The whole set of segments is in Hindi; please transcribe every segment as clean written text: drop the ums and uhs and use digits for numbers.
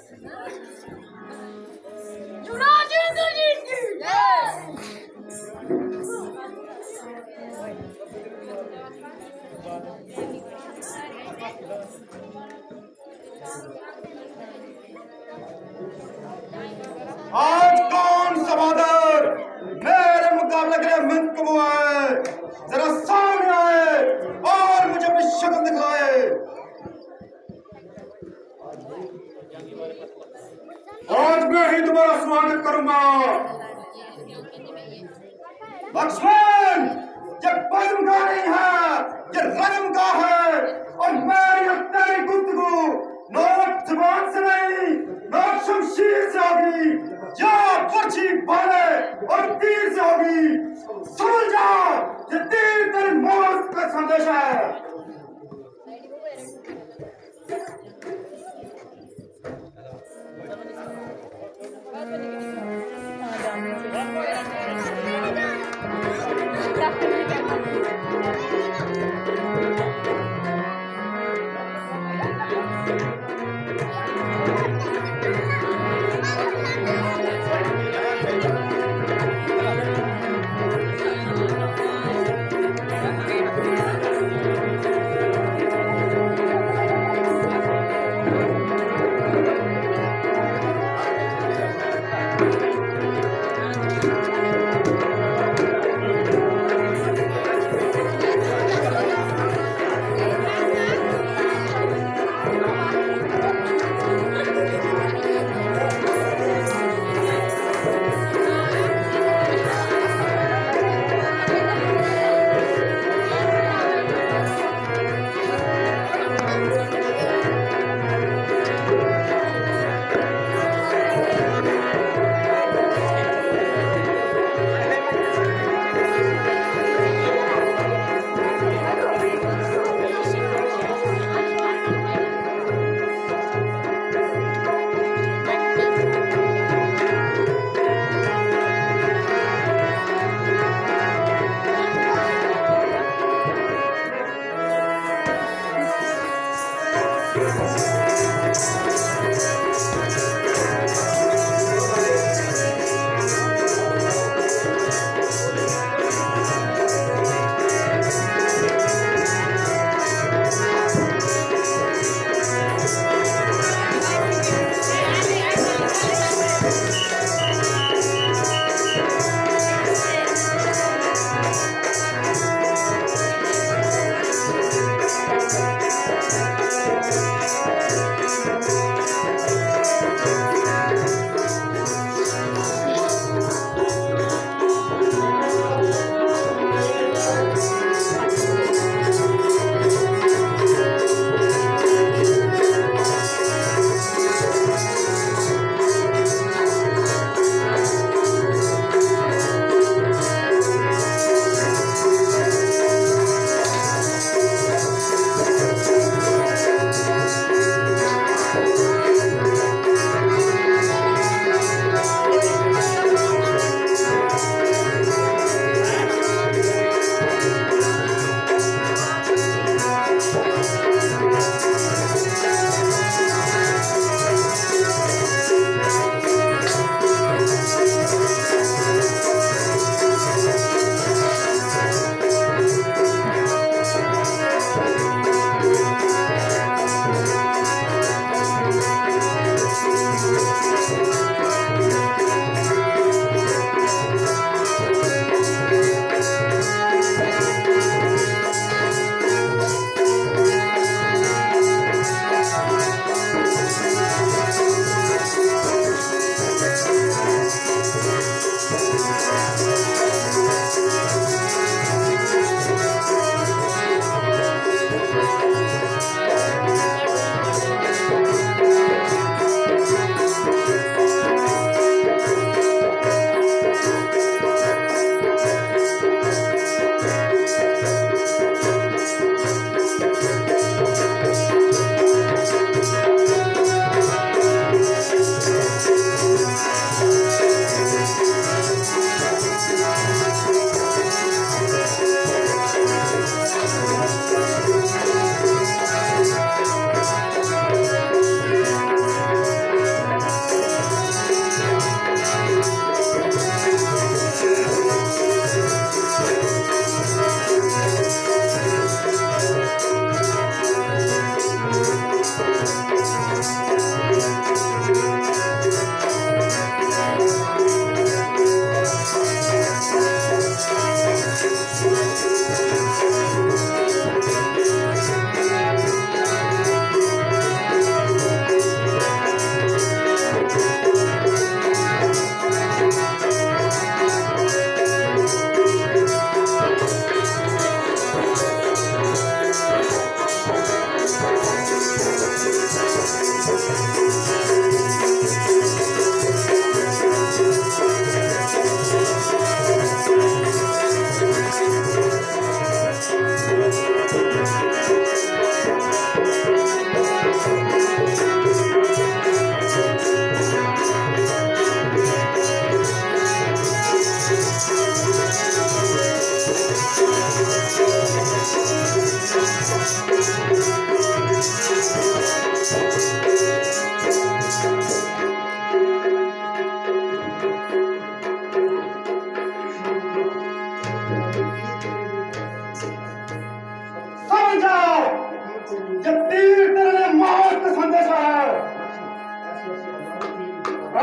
युवराजेंद्र जी की जय। आज कौन समादर मेरे मुकाबले के लिए मंच को आए, जरा सामने आए और मुझे अपनी शक्ल दिखाए। आज मैं ही तुम्हारा स्वागत करूंगा। लक्ष्मण, ये पद्म का नहीं है, ये रंग का है। और मेरी और तेरी गुफ्तगू नोट जुबान से नहीं, नोट शमशीर से होगी, या पर्ची भाले और तीर से होगी। समझ जा, ये तीर तेरी मौत का संदेश है।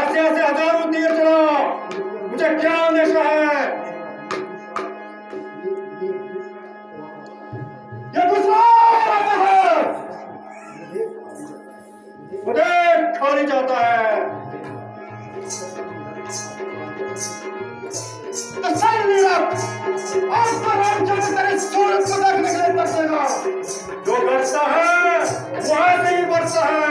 ऐसे ऐसे हजारों तीर चला, मुझे क्या अंदेशा है? ये दुश्मन आता है, मुझे खाली जाता है। तो चल मेरा आज तो राम चंद्र तेरी सूरत को देखने के लिए तरसेगा। जो बरसता है वो ऐसे ही बरसता है।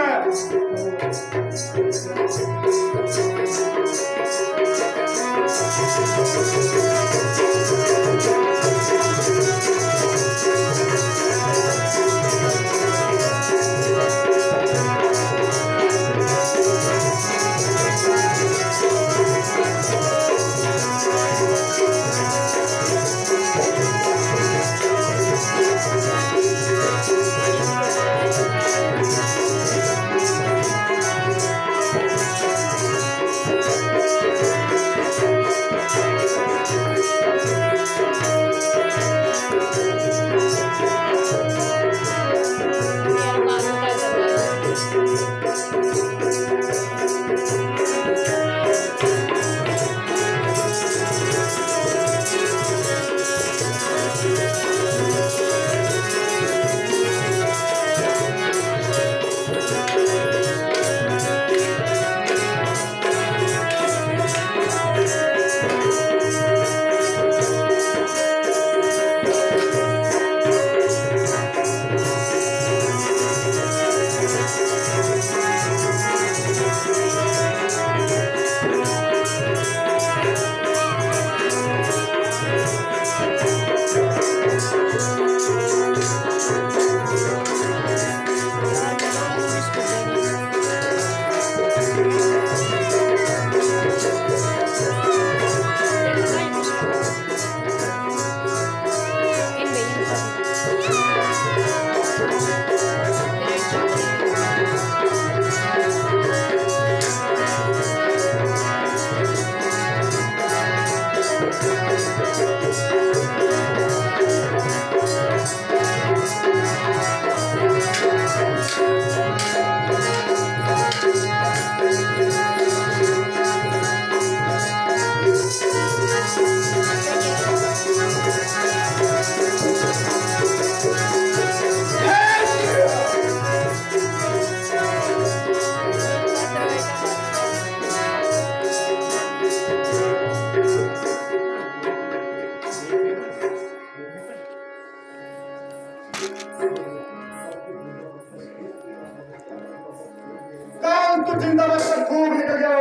तो जिंदाबाद पर खूब निकल गया,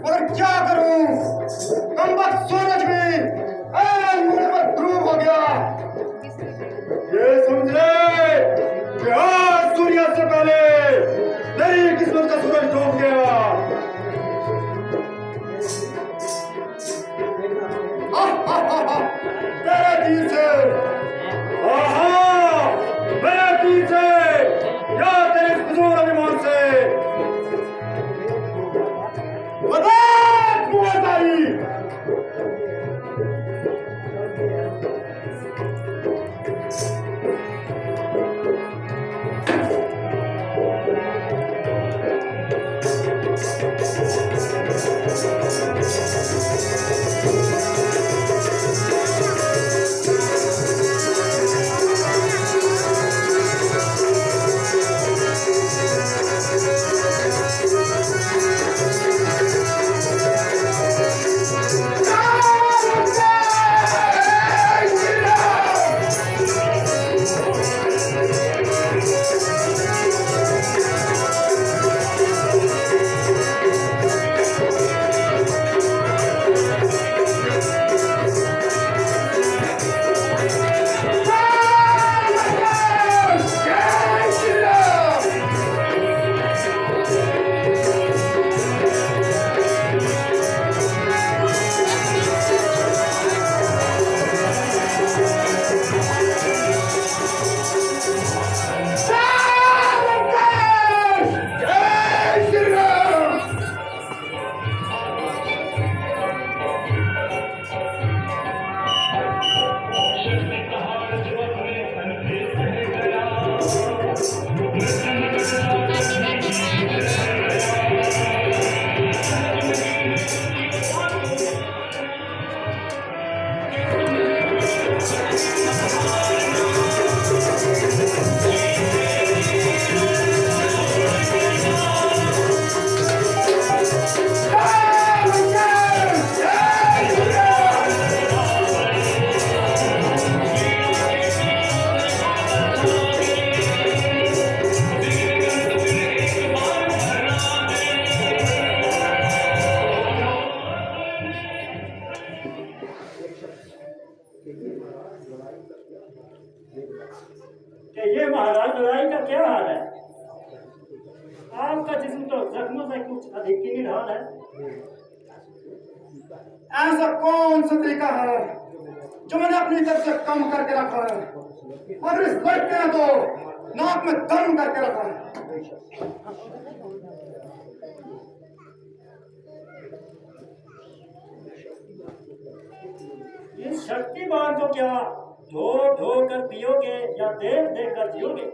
मगर क्या करूं? कमबख्त सूरज भी मुझे पर ध्रुव हो गया। ये समझ ले कि आज सूर्यास्त से पहले तेरी किस्मत का सूरज डूब गया। तेरे दिल से, मेरे दिल से या तेरे फजूल अभिमान से आपका जिस्म तो जख्मों से कुछ अधिक ही निढाल है। ऐसा कौन सा तरीका है जो मैंने अपनी तरफ से कम करके रखा है, मगर इस लड़के ने तो नाक में दम करके रखा है। इस शक्तिमान को क्या धो धो कर पियोगे या देख देख कर जियोगे?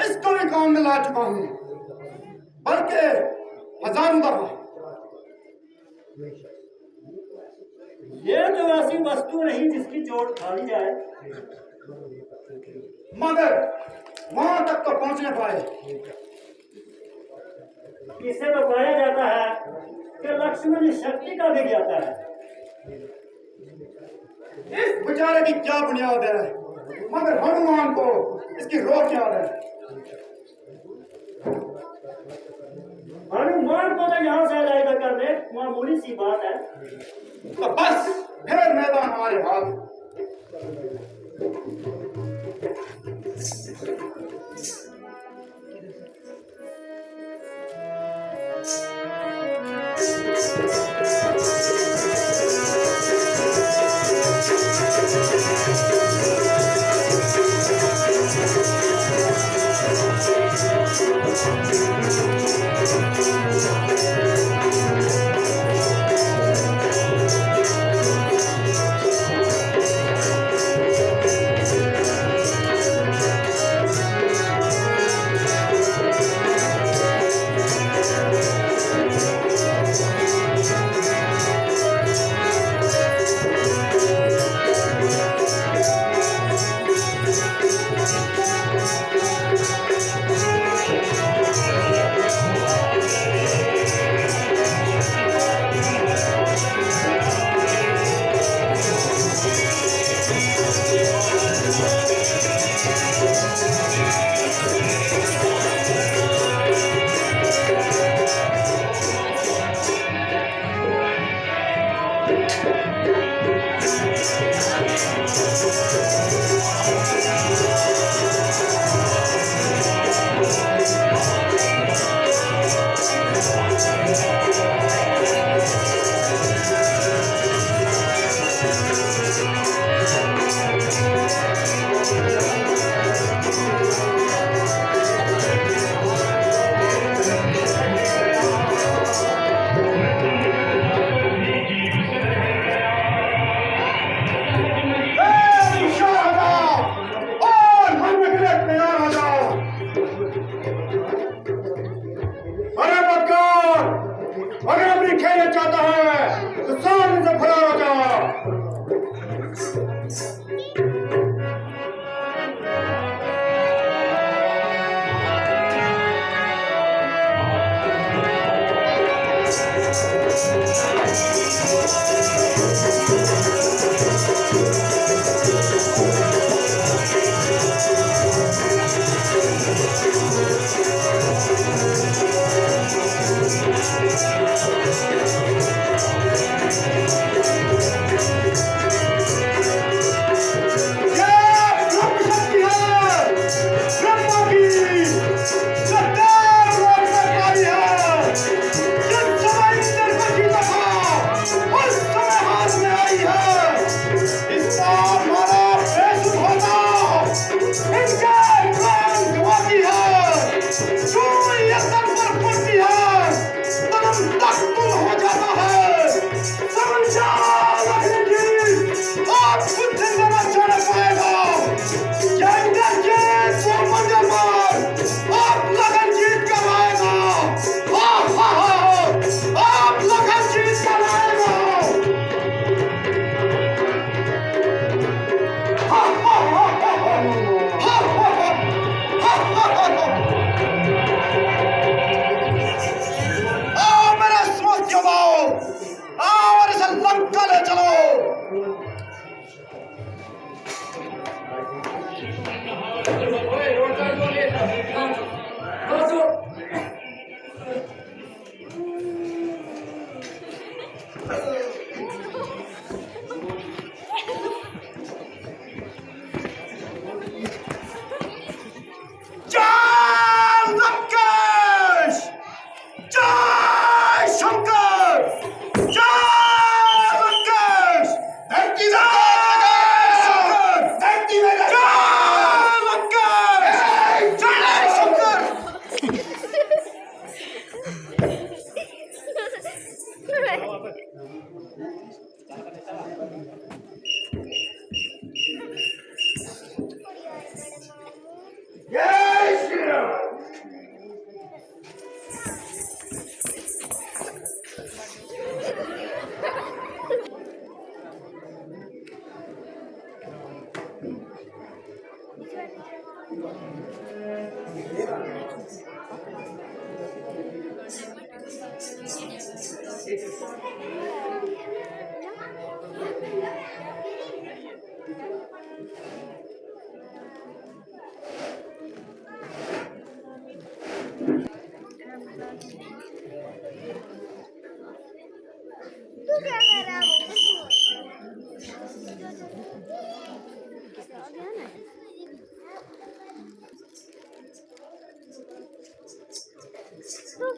इसको भी काम में ला चुका हूं, बल्कि हजारों दफा। ये तो ऐसी वस्तु नहीं जिसकी चोट खा ली जाए, मगर वहां तक तो पहुंच न पाए। इसे तो पाया जाता है कि लक्ष्मण इस शक्ति का भी ज्ञाता है। इस बेचारे की क्या बुनियाद है, मगर हनुमान को इसकी रोक याद है। हनुमान को तो यहाँ से अलाइदा करने मामूली सी बात है। तो बस फिर मैदान हमारे हाथ।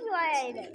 क्यों आया इधर?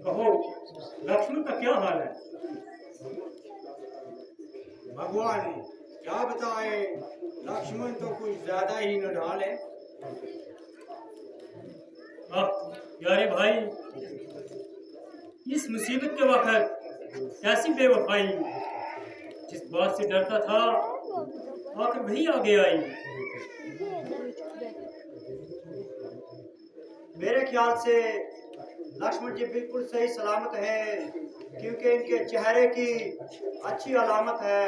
कहो लक्ष्मण का क्या हाल है? भगवान क्या बताए, लक्ष्मण तो कुछ ज्यादा ही नढाल है। यारे भाई, इस मुसीबत के वक्त कैसी बेवफाई, जिस बात से डरता था आकर वही आगे आई। मेरे ख्याल से लक्ष्मण जी बिल्कुल सही सलामत है, क्योंकि इनके चेहरे की अच्छी अलामत है।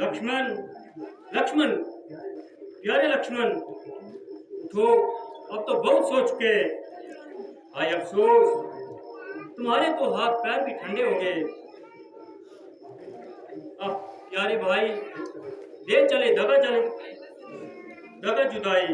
लक्ष्मण, लक्ष्मण, प्यारे लक्ष्मण, तो अब तो बहुत सो चुके। आए अफसोस, तुम्हारे तो हाथ पैर भी ठंडे हो गए। अब प्यारे भाई, दे चले दगा जुदाई।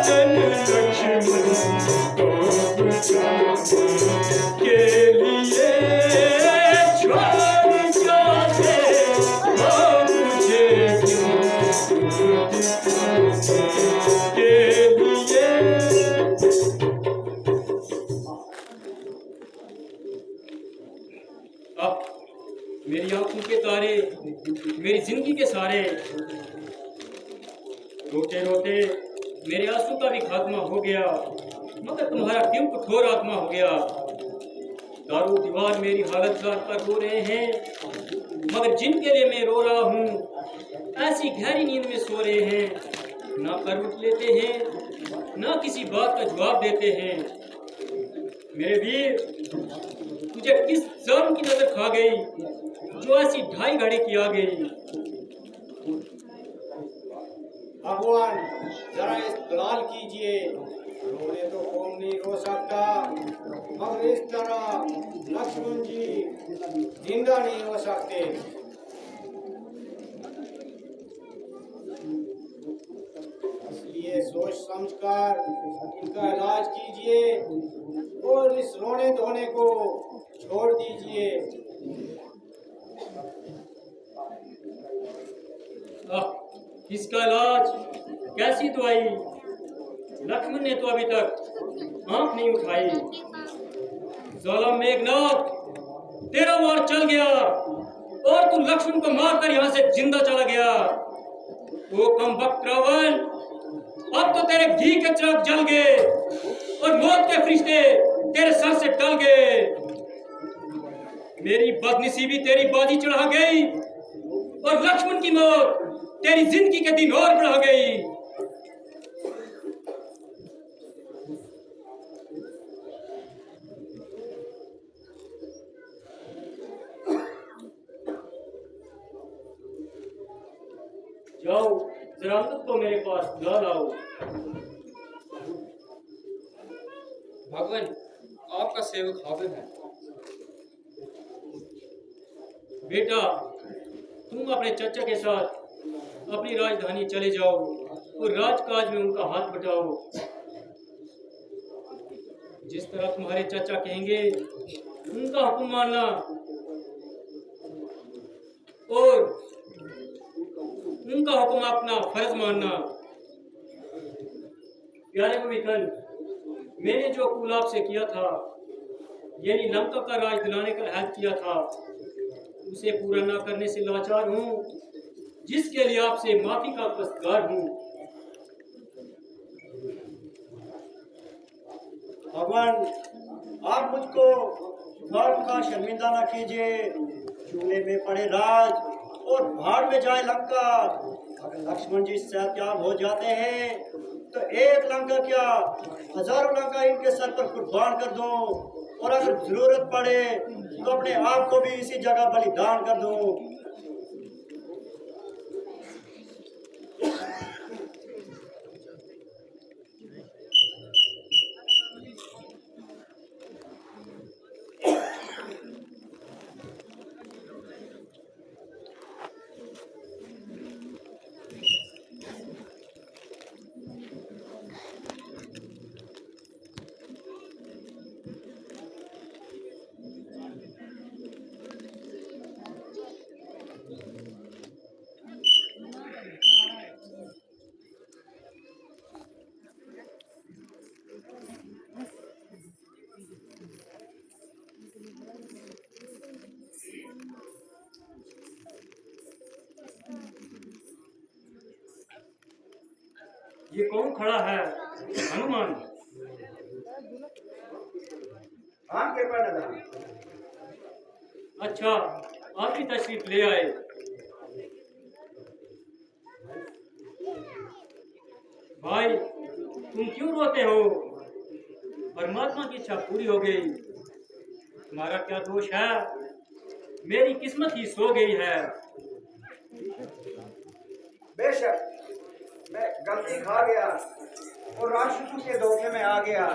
राजन लक्ष्मण को बचाने के लिए छोड़ जाते हो मुझे क्यों के लिए। अब मेरी आंखों के तारे, मेरी जिंदगी के सारे, रोते रोते मेरे आंसू का भी खात्मा हो गया, मगर तुम्हारा क्यों कठोर आत्मा हो गया। दारू दीवार मेरी हालत जान कर रो रहे हैं, मगर जिनके लिए मैं रो रहा हूँ ऐसी गहरी नींद में सो रहे हैं, ना करवट लेते हैं, ना किसी बात का जवाब देते हैं। मेरे वीर, तुझे किस जान की नजर खा गई जो ऐसी ढाई घड़ी की आ गई। भगवान जरा इस दलाल कीजिए, रोने तो कौन नहीं रो सकता, मगर इस तरह लक्ष्मण जी जिंदा नहीं हो सकते। इसलिए सोच समझकर इनका इलाज कीजिए और इस रोने धोने को छोड़ दीजिए। किसका इलाज, कैसी दवाई? लक्ष्मण ने तो अभी तक आंख नहीं उठाई। जालिम मेघनाथ, तेरा वार चल गया और तू लक्ष्मण को मारकर यहाँ से जिंदा चला गया। वो कमबख्त रावण, अब तो तेरे घी के चिराग जल गए और मौत के फरिश्ते तेरे सर से टल गए। मेरी बदनसीबी तेरी बाजी चढ़ा गई और लक्ष्मण की मौत तेरी जिंदगी के दिन और बढ़ा गई। जाओ जरा को मेरे पास बुला लाओ। भगवान, आपका सेवक हाजिर है। बेटा, तुम अपने चचा के साथ अपनी राजधानी चले जाओ और राजकाज में उनका हाथ बटाओ। जिस तरह तुम्हारे चाचा कहेंगे उनका हुक्म मानना और उनका हुक्म अपना फर्ज मानना। प्यारे कविकन, मैंने जो कुल आपसे किया था, यानी लंका का राज दिलाने का अहद किया था, उसे पूरा ना करने से लाचार हूँ, जिसके लिए आपसे माफी का पस्तगार हूँ। भगवान, आप मुझको धर्म का शर्मिंदा न कीजिए। चूल्हे में पड़े राज और भाड़ में जाए लंका। अगर लक्ष्मण जी सत्याग हो जाते हैं तो एक लंका क्या, हजारों लंका इनके सर पर कुर्बान कर दो, और अगर जरूरत पड़े तो अपने आप को भी इसी जगह बलिदान कर दो। ये कौन खड़ा है? हनुमान। हाँ कृपा दादा। अच्छा, आप ही तशरीफ ले आए। भाई, तुम क्यों रोते हो? परमात्मा की इच्छा पूरी हो गई, तुम्हारा क्या दोष है? मेरी किस्मत ही सो गई है। बेशक मैं गलती खा गया और राक्षसों के धोखे में आ गया।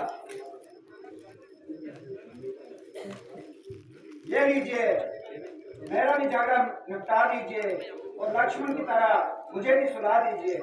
ये लीजिए, मेरा भी झगड़ा निपटा दीजिए और लक्ष्मण की तरह मुझे भी सुला दीजिए।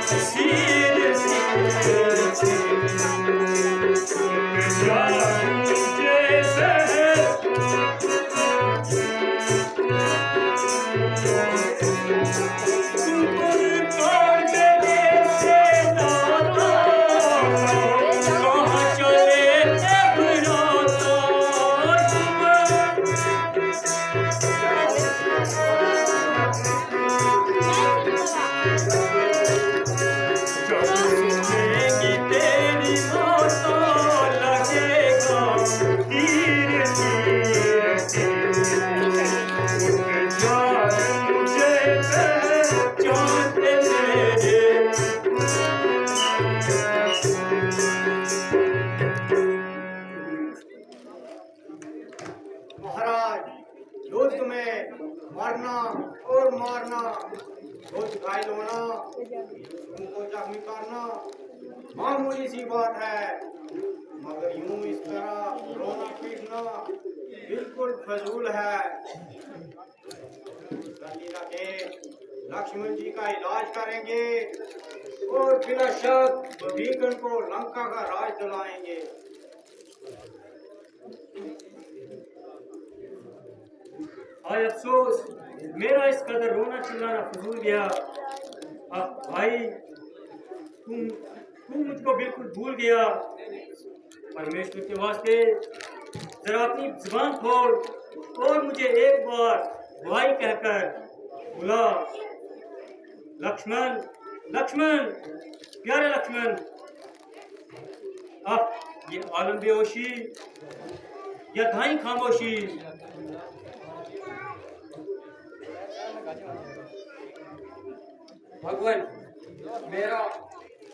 सिर सिर से महाराज, युद्ध में मरना और मारना, युद्ध घायल होना, उनको जख्मी करना मामूली सी बात है, मगर यूं इस तरह रोना पीटना बिल्कुल फजूल है। लक्ष्मण जी का इलाज करेंगे और बिना शक भीकन को लंका का राज दिलाएंगे। हाय अफसोस, मेरा इस कदर रोना चिल्लाना फजूल गया। अब भाई तुम मुझको बिल्कुल भूल गया। परमेश्वर के वास्ते जरा अपनी जुबान खोल और मुझे एक बार भाई कहकर बुला। लक्ष्मण, लक्ष्मण, प्यारे लक्ष्मण। अब ये आलम बेहोशी या धाई खामोशी। भगवान, मेरा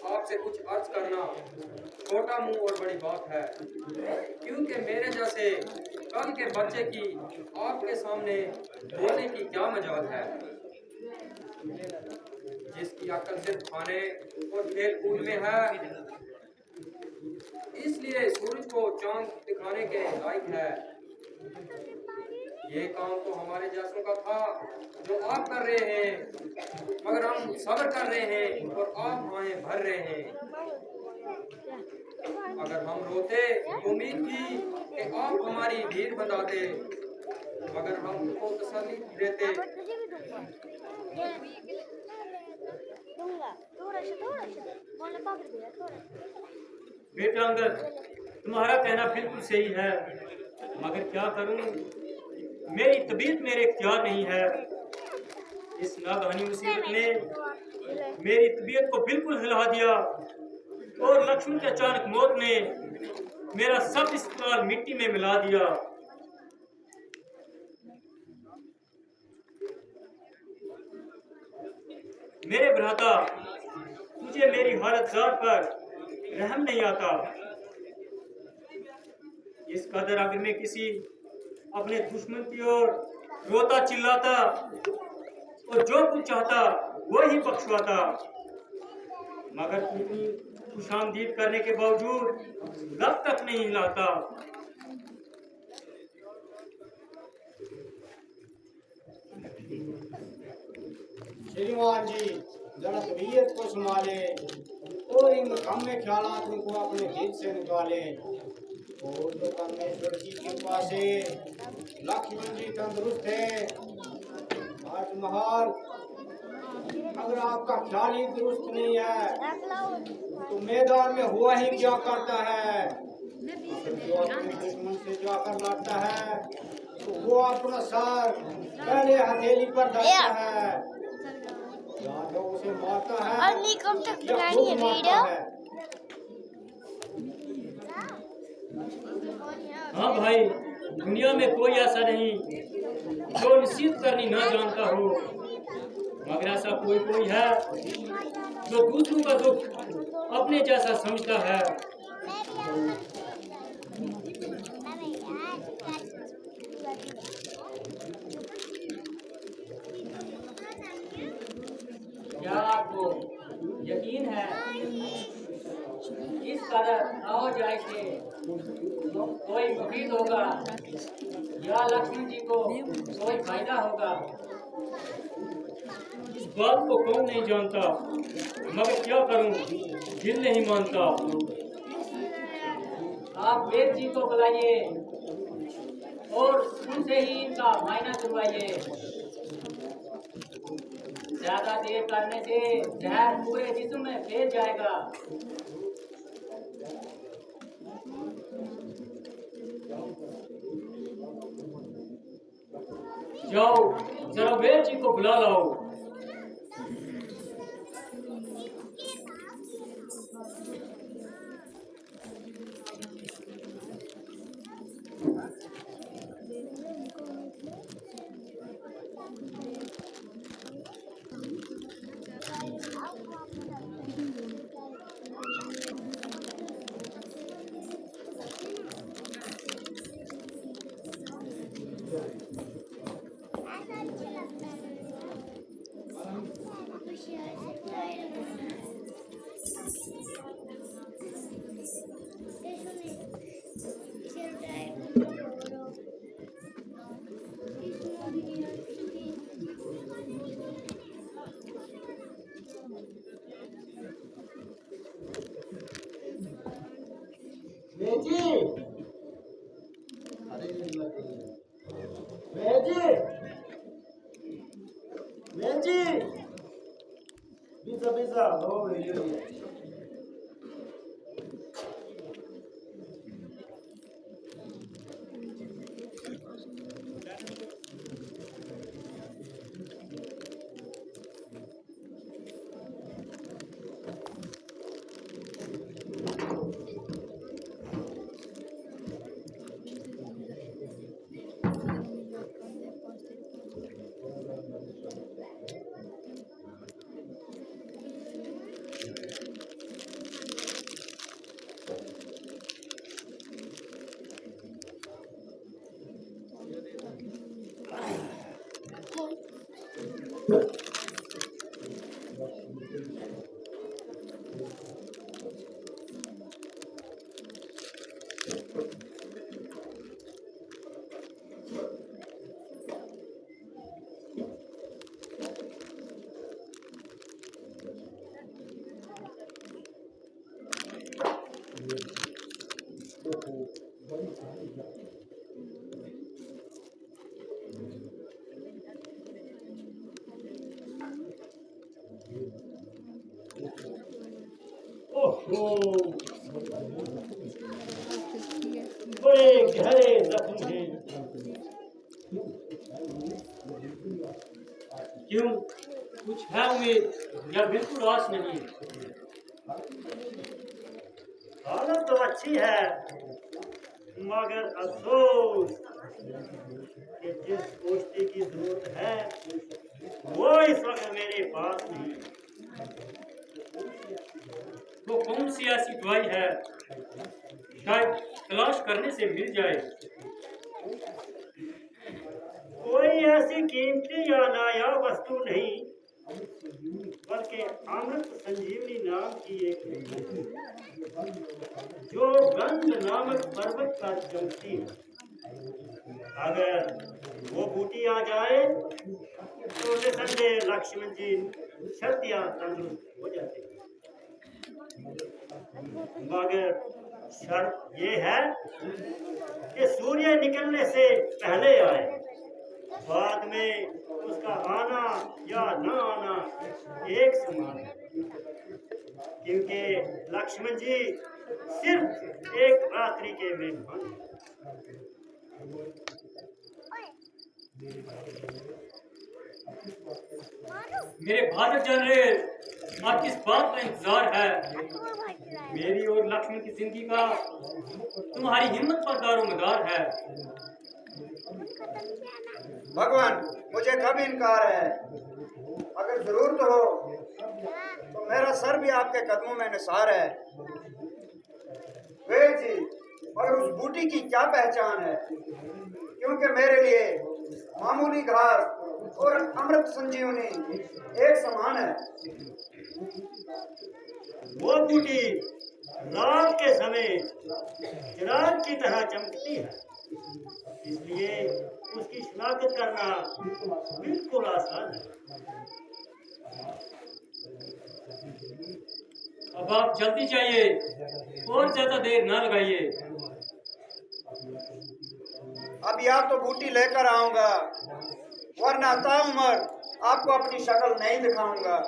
आपसे कुछ अर्ज करना छोटा मुंह और बड़ी बात है, क्योंकि मेरे जैसे कल के बच्चे की आपके सामने बोलने की क्या मजाल है, जिसकी अक्ल सिर्फ खाने और खेल कूद में है, इसलिए सूरज को चांद दिखाने के लायक है। ये काम तो हमारे जैसों का था जो आप कर रहे हैं, मगर हम सब्र कर रहे हैं और आप आएं भर रहे हैं। अगर हम रोते तो उम्मीद थी कि आप हमारी भीड़ बताते, मगर हम उनको तसल्ली देते। बेटा अंगद, तुम्हारा कहना बिल्कुल सही है, मगर क्या करूं, मेरी तबीयत मेरे इख्तियार नहीं है। इस नागहानी मुसीबत ने मेरी तबीयत को बिल्कुल हिला दिया और लक्ष्मण की अचानक मौत ने मेरा सब इस्तेमाल मिट्टी में मिला दिया। मेरे भ्राता, तुझे मेरी हालत जार पर रहम नहीं आता। इस कदर अगर मैं किसी अपने दुश्मन की ओर रोता चिल्लाता और जो कुछ चाहता वो ही बख्शवाता, मगर तू इतनी खुशामदीद करने के बावजूद लब तक नहीं हिलाता। श्रीमान जी, जरा तबीयत को संभाले और इन कम ख्यालात को अपने दिल से निकाले। और तो परमेश्वर की कृपा से लक्ष्मण जी तंदुरुस्त है। आज महाल, अगर आपका ख्याल ही दुरुस्त नहीं है तो मैदान में हुआ ही क्या करता है। जो अपने दुश्मन से जाकर लड़ता है तो वो अपना सर पहले हथेली पर धरता है, या तो उसे मारता है या खुद मारता है। हाँ भाई, दुनिया में कोई ऐसा नहीं जो नसीहत करनी ना जानता हो, मगर ऐसा कोई है जो दूसरों का दुख अपने जैसा समझता है। क्या आपको यकीन है इस कदर हो जाए कि तो कोई मुफीद होगा या लक्ष्मण जी को कोई फायदा होगा? बात को कौन नहीं जानता, मगर क्या करूं, दिल नहीं मानता। आप वेद जी को बुलाइए और उनसे ही इनका मायना करवाइए। ज्यादा देर करने से जहर पूरे जिस्म में फैल जाएगा। जाओ जरा वेद जी को बुला लाओ। बड़े गहरे जख्म हैं। क्यों, कुछ है उम्मीद या बिल्कुल आस नहीं? हालत तो अच्छी है, मगर अफसोस कि जिस गोश्ती की जरूरत है वो इस वक्त मेरे पास नहीं। वो कौन सी ऐसी दवाई है, शायद तलाश करने से मिल जाए। कोई ऐसी कीमती या नायाब वस्तु नहीं, बल्कि अमृत संजीवनी नाम की एक बूटी जो गंध नामक पर्वत पर जमती है। अगर वो बूटी आ जाए तो निसंदेह लक्ष्मण जी शर्तियां तंदुरुस्त हो जाते हैं। मगर शर्त ये है कि सूर्य निकलने से पहले आए, बाद में उसका आना या न आना एक समान है, क्योंकि लक्ष्मण जी सिर्फ एक रात्रि के मेहमान हैं। मेरे भारत जनरल, आप किस बात का इंतजार है? मेरी और लक्ष्मण की जिंदगी का तुम्हारी हिम्मत पर दारोमदार है। भगवान, मुझे कब इनकार है? अगर जरूरत हो तो मेरा सर भी आपके कदमों में निसार है। वेद जी, मगर उस बूटी की क्या पहचान है? क्योंकि मेरे लिए मामूली घास और अमृत संजीवनी एक समान है। वो बूटी रात के समय चिराग की तरह चमकती है, इसलिए उसकी शिनाख्त करना बिल्कुल आसान है। अब आप जल्दी जाइए और ज्यादा देर ना लगाइए। अब या तो बूटी लेकर आऊंगा वरना ताउमर आपको अपनी शक्ल नहीं दिखाऊंगा।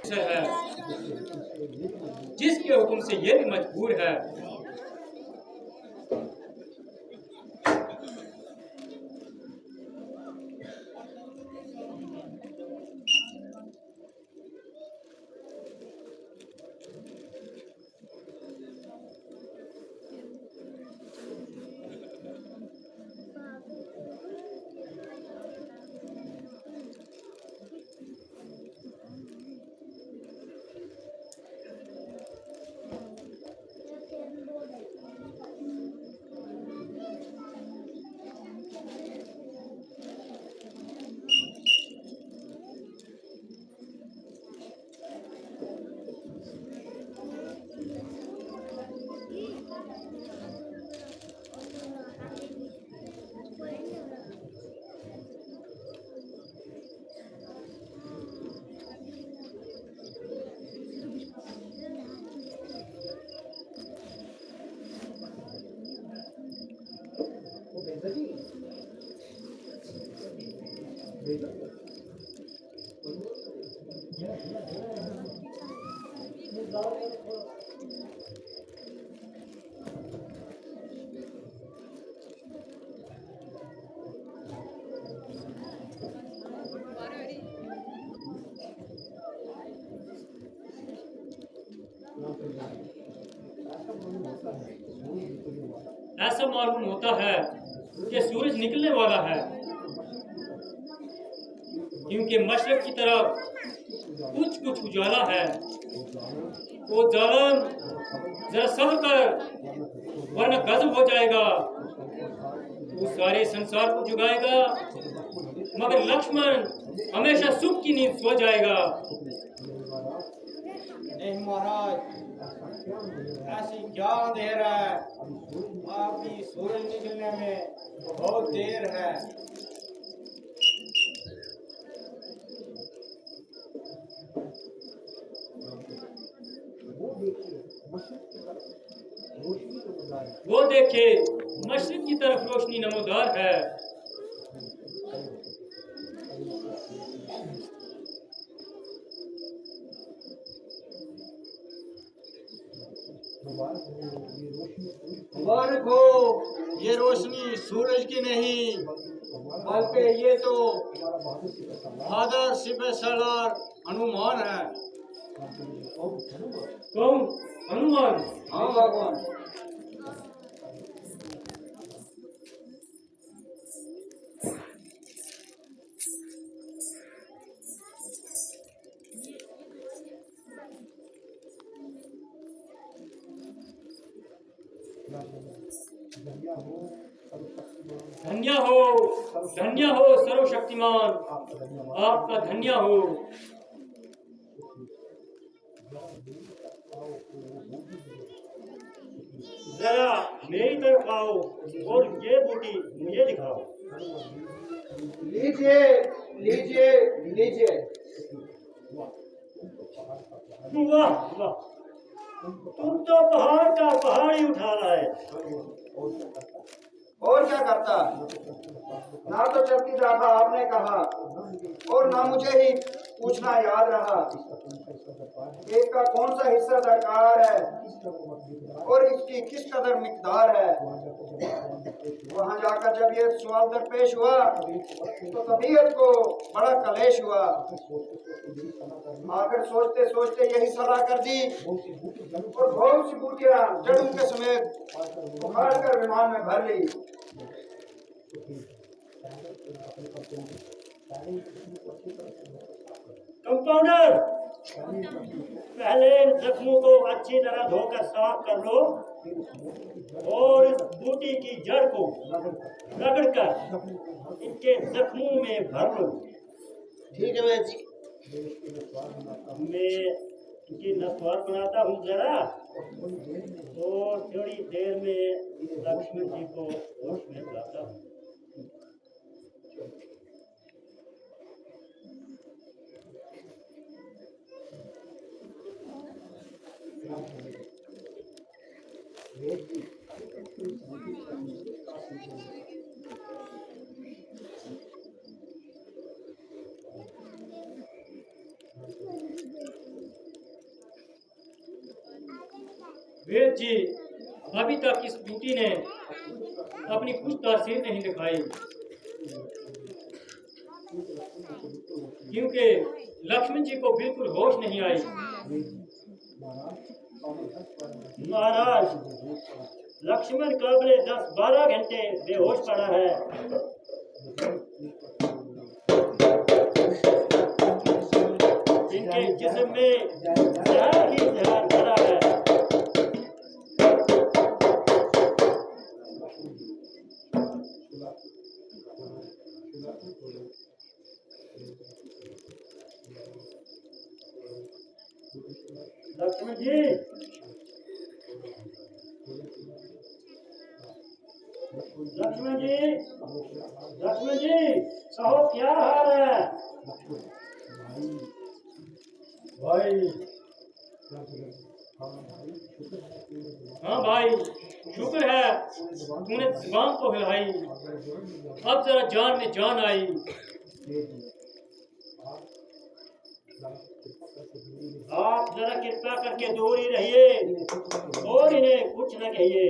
है जिसके हुक्म से ये भी मजबूर है। ऐसा मालूम होता है कि सूरज निकलने वाला है, क्योंकि मशरक की तरफ कुछ कुछ उजाला है। वो जालिम जरा सब्र कर वरना गजब हो जाएगा। वो सारे संसार को जुगाएगा मगर लक्ष्मण हमेशा सुख की नींद सो जाएगा। नहीं महाराज, ऐसी क्या अंधेर है, आपकी सूरज निकलने में बहुत देर है। वो देखिए मशरिक की तरफ रोशनी नमोदार है। मुबारक हो, ये रोशनी सूरज की नहीं बल्कि ये तो बहादुर सिपह सरदार हनुमान है। कौन? हनुमान? हाँ भगवान। धन्य हो सर्वशक्तिमान, आपका धन्य हो। जरा मेरी तरफ आओ और ये बूटी मुझे दिखाओ। लीजिए लीजिए लीजिए। वाह वाह, तुम तो पहाड़ का पहाड़ ही उठा रहा है। और क्या करता? ना तो चलती दाफा आपने कहा और ना मुझे ही पूछना याद रहा इसका कौन सा हिस्सा दरकार है और इसकी किस कदर मिकदार है। वहां जाकर जब ये सवाल दरपेश हुआ तो तबीयत को बड़ा कलेश हुआ। आखिर सोचते सोचते यही सलाह कर दी और बहुत सी बूटियां जड़ों के समेत उखाड़ कर विमान में भर ली। कंपाउंडर, पहले इन जख्मों को अच्छी तरह धोकर साफ कर लो और इस बूटी की जड़ को रगड़कर इनके जख्मों में भर लो। ठीक है भैया जी। मैं इनकी नसवार बनाता हूँ जरा और थोड़ी देर में लक्ष्मण जी को होश में लाता हूँ। वेद जी, अभी तक इस बूटी ने अपनी कुछ तासीर नहीं दिखाई, क्योंकि लक्ष्मण जी को बिल्कुल होश नहीं आई। महाराज, लक्ष्मण कबले 10-12 घंटे बेहोश पड़ा है। इनके जिस्म में जहर ही जहर भरा है। लक्ष्मण जी, लक्ष्मण जी, लक्ष्मण जी, कहो क्या हाल है? भाई, हाँ भाई, शुक्र है तूने जुबान को हिलाई, अब जरा जान में जान आई। आप जरा कृपा करके दूर ही रहिए और इन्हें कुछ न कहिए।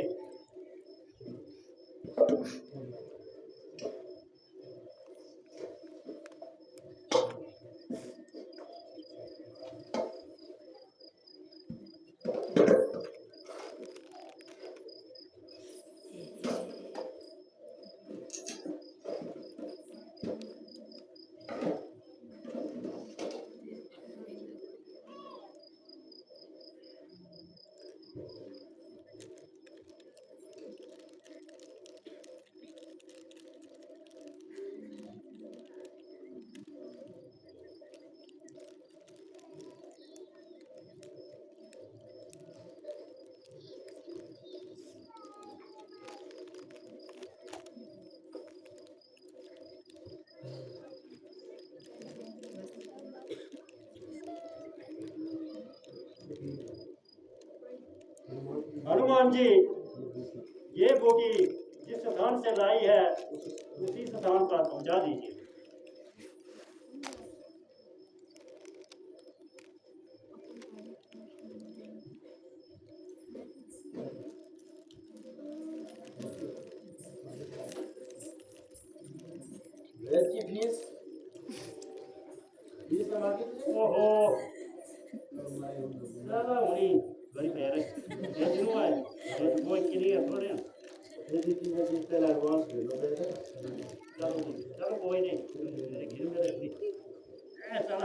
हनुमान जी, ये बूटी जिस स्थान से लाई है उसी स्थान पर पहुंचा दीजिए। ओहो, चलो वही बड़ी प्यारे जिन्हों आए तो वो के लिए थोड़े चलो चलो कोई नहीं, मेरे घर में रख दी ऐसा